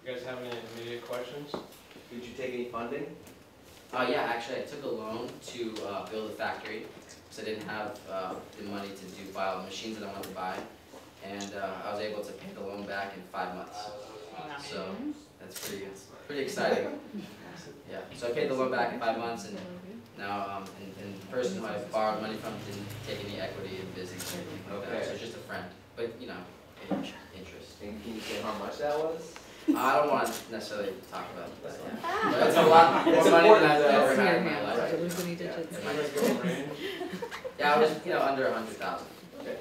You guys have any immediate questions? Did you take any funding? Yeah, actually I took a loan to build a factory because I didn't have the money to buy all the machines that I wanted to buy. And I was able to pay the loan back in 5 months. So that's pretty exciting. Yeah, so I paid the loan back in 5 months, and now and the person who I borrowed money from didn't take any equity in business or anything like that. So it's just a friend, but you know, interest. And can you say how much that was? I don't want to necessarily talk about that. Yeah. But it's a lot more money than I've ever had in my life. Yeah, I was under 100,000. Okay.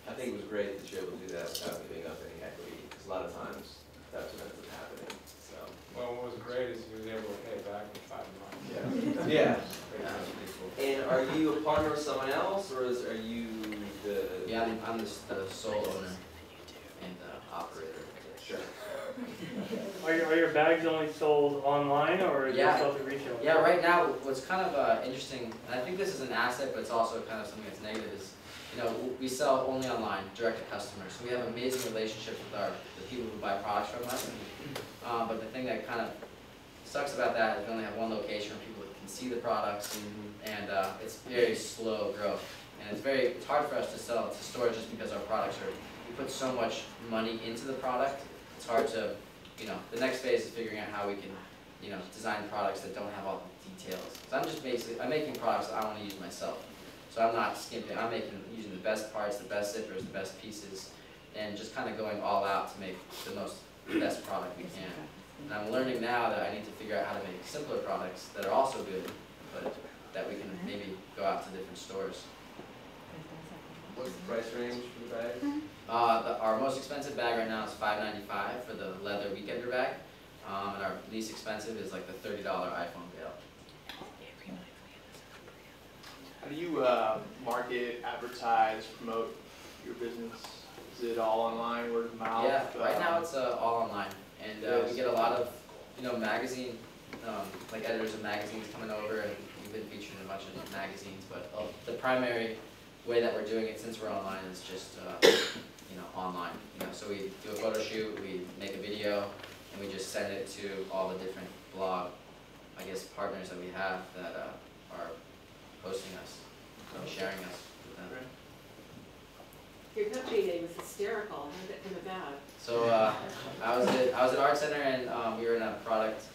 I think it was great that you're able to do that without giving up any equity, because a lot of times that's what ends up happening. So. Well, what was great is he was able to pay it back in 5 months. Yeah. Yeah. And are you a partner with someone else, or are you the? Yeah, I'm the sole owner and operator. Sure. Are your bags only sold online, or is it sold to retail? Yeah, right now what's kind of interesting, and I think this is an asset, but it's also kind of something that's negative, is we sell only online, direct to customers. So we have amazing relationships with the people who buy products from us. But the thing that kind of sucks about that is we only have one location where people can see the products, and it's very slow growth. And it's hard for us to sell to stores just because our products we put so much money into the product. It's hard to, the next phase is figuring out how we can, design products that don't have all the details. So I'm making products that I want to use myself. So I'm not skimping, I'm using the best parts, the best zippers, the best pieces, and just kind of going all out to make the best product we can. And I'm learning now that I need to figure out how to make simpler products that are also good, but that we can maybe go out to different stores. What's the price range for the bags? Our most expensive bag right now is $5.95 for the leather weekender bag, and our least expensive is like the $30 iPhone bail. How do you market, advertise, promote your business? Is it all online, word of mouth? Yeah, right now it's all online, and we get a lot of magazine, like editors of magazines coming over, and we've been featured in a bunch of magazines. But the primary way that we're doing it, since we're online, is just online. So we do a photo shoot, we make a video, and we just send it to all the different blog, partners that we have that are posting us, sharing us with them. Your company name was hysterical. How did that come about? So I was at Art Center, and we were in a product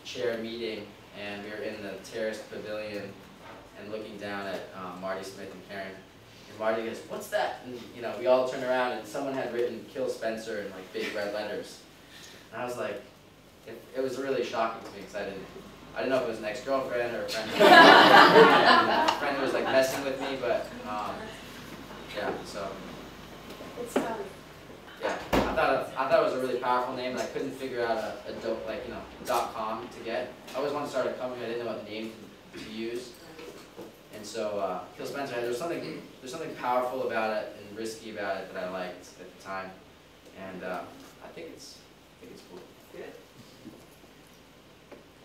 chair meeting, and we were in the terraced pavilion and looking down at Marty Smith and Karen. And Marty goes, "What's that?" And we all turned around, and someone had written "Killspencer" in like big red letters. And I was like, it was really shocking to me because I didn't know if it was an ex-girlfriend or a friend. A friend who was like messing with me, but yeah. So yeah, I thought it was a really powerful name, and I couldn't figure out a .com to get. I always wanted to start a company. I didn't know what name to use, and so Killspencer. There's something powerful about it and risky about it that I liked at the time, and I think it's cool. Good.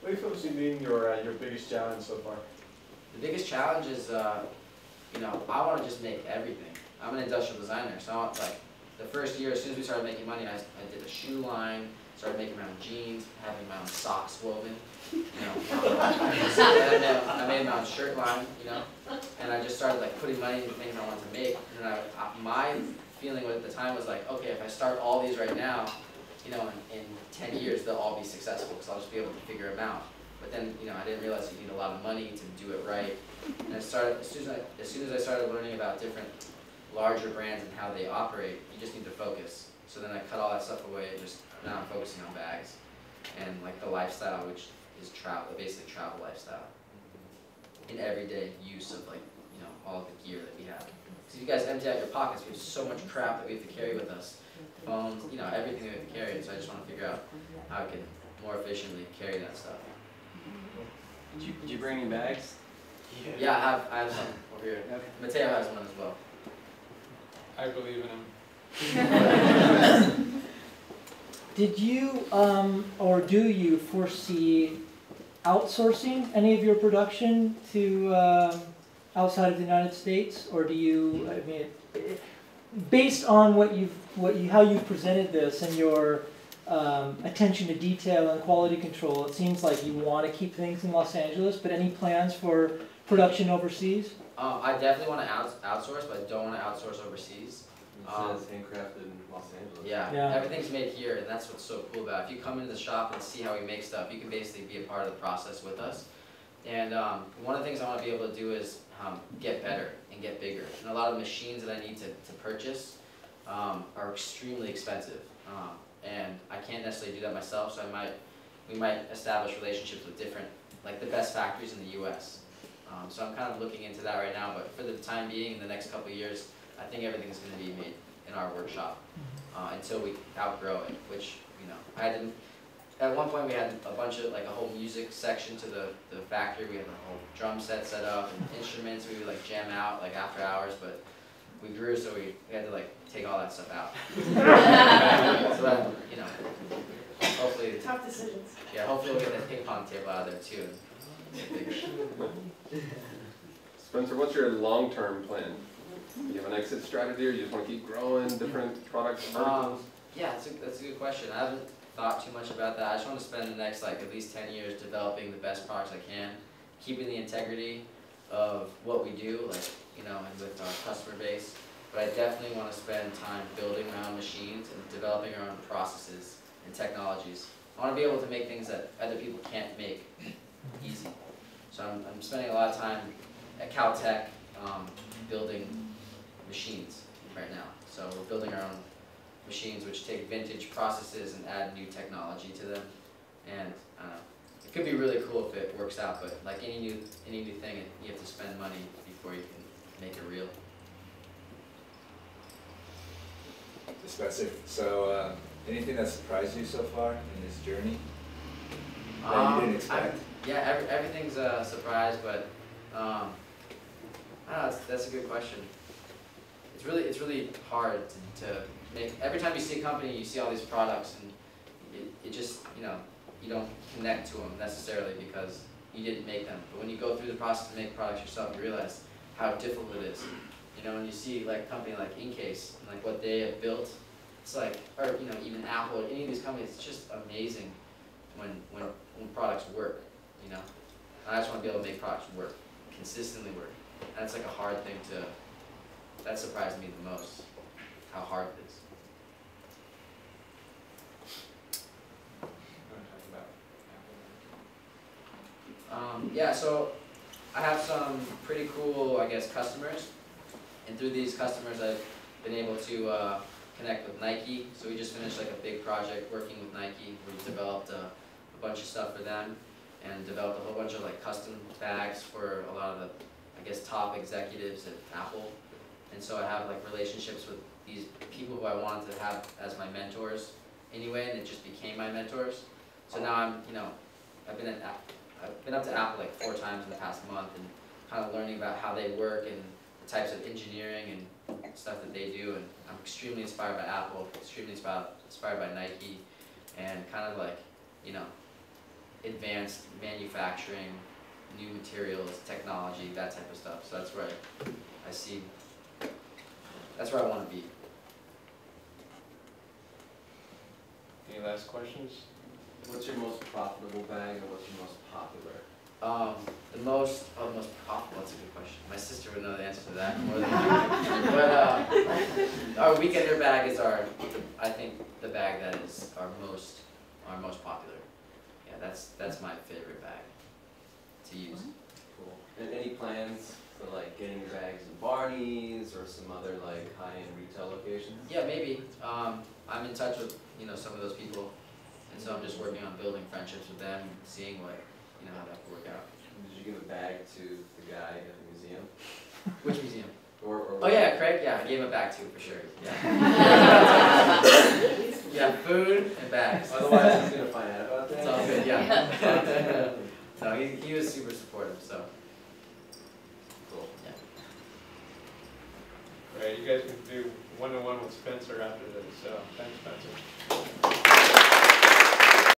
What do you feel has been your biggest challenge so far? The biggest challenge is, I want to just make everything. I'm an industrial designer, so the first year, as soon as we started making money, I did a shoe line, started making my own jeans, having my own socks woven. I made my own shirt line, and I just started putting money into things I wanted to make. And my feeling at the time was like, okay, if I start all these right now, in 10 years they'll all be successful because I'll just be able to figure them out. But then, I didn't realize you need a lot of money to do it right. And as soon as I started learning about different larger brands and how they operate, you just need to focus. So then I cut all that stuff away, and now I'm focusing on bags and the lifestyle, which is basically travel lifestyle, in everyday use of all of the gear that we have. Because if you guys empty out your pockets, we have so much crap that we have to carry with us. Phones, everything we have to carry. So I just want to figure out how I can more efficiently carry that stuff. Did you bring any bags? Yeah, I have some over here. Okay. Mateo has one as well. I believe in him. Did you or do you foresee outsourcing any of your production to outside of the United States, or do you? I mean, based on how you've presented this and your attention to detail and quality control. It seems like you want to keep things in Los Angeles, but any plans for production overseas? I definitely want to outsource, but I don't want to outsource overseas. It says handcrafted in Los Angeles. Yeah, everything's made here, and that's what's so cool about it. If you come into the shop and see how we make stuff, you can basically be a part of the process with us. And one of the things I want to be able to do is get better and get bigger. And a lot of machines that I need to purchase are extremely expensive. And I can't necessarily do that myself, so we might establish relationships with different, like the best factories in the US. So I'm kind of looking into that right now, but for the time being, in the next couple of years, I think everything's going to be made in our workshop until we outgrow it, which, you know, at one point we had a bunch of, like a whole music section to the factory. We had a whole drum set up and instruments we would like jam out like after hours, but we grew, so we had to like take all that stuff out. So that, you know, hopefully, Tough decisions. yeah, hopefully we'll get that ping pong table out of there too. Spencer, what's your long-term plan? Do you have an exit strategy, or you just want to keep growing different products and verticals? Yeah, that's a good question. I haven't thought too much about that. I just want to spend the next like at least 10 years developing the best products I can, keeping the integrity of what we do, like, you know, and with our customer base. But I definitely want to spend time building my own machines and developing our own processes and technologies. I want to be able to make things that other people can't make easy. So I'm spending a lot of time at Caltech building machines right now. So we're building our own machines which take vintage processes and add new technology to them. And I don't know, it could be really cool if it works out, but like any new thing, you have to spend money before you can make it real. Spencer, so anything that surprised you so far in this journey that you didn't expect? Yeah, everything's a surprise, but I don't know, that's a good question. It's really hard to make. Every time you see a company, you see all these products, and it just, you know, you don't connect to them necessarily because you didn't make them. But when you go through the process to make products yourself, you realize how difficult it is. You know, when you see like a company like Incase and like what they have built, it's like, or you know, even Apple, any of these companies, it's just amazing when products work. You know, and I just want to be able to make products work, consistently work. And that's like a hard thing that surprised me the most, how hard it is. Yeah, so I have some pretty cool, I guess, customers, and through these customers I've been able to connect with Nike. So we just finished like a big project working with Nike. We developed a bunch of stuff for them and developed a whole bunch of like custom bags for a lot of the, I guess, top executives at Apple. And so I have like relationships with these people who I wanted to have as my mentors anyway, and it just became my mentors. So now I'm, you know, I've been up to Apple like 4 times in the past month and kind of learning about how they work and the types of engineering and stuff that they do. And I'm extremely inspired by Apple, extremely inspired by Nike, and kind of like, you know, advanced manufacturing, new materials, technology, that type of stuff. So that's where I see, that's where I want to be. Any last questions? What's your most profitable bag and what's your most popular? The most profitable, that's a good question. My sister would know the answer to that more than I do. But our Weekender bag is I think the bag that is our most popular. Yeah, that's my favorite bag to use. Cool. And any plans for like getting your bags in Barney's or some other like high-end retail locations? Yeah, maybe. I'm in touch with, you know, some of those people, and so I'm just working on building friendships with them, seeing what, you know, how that could work out. Did you give a bag to the guy at the museum? Which museum? Or Oh yeah, Craig. Yeah, I gave him a bag too for sure. Yeah. Yeah, food and bags. Otherwise, he's gonna find out about that. It's all good. Yeah. No, he was super supportive. So. Cool. Yeah. All right, you guys can do one-to-one with Spencer after this. So thanks, Spencer.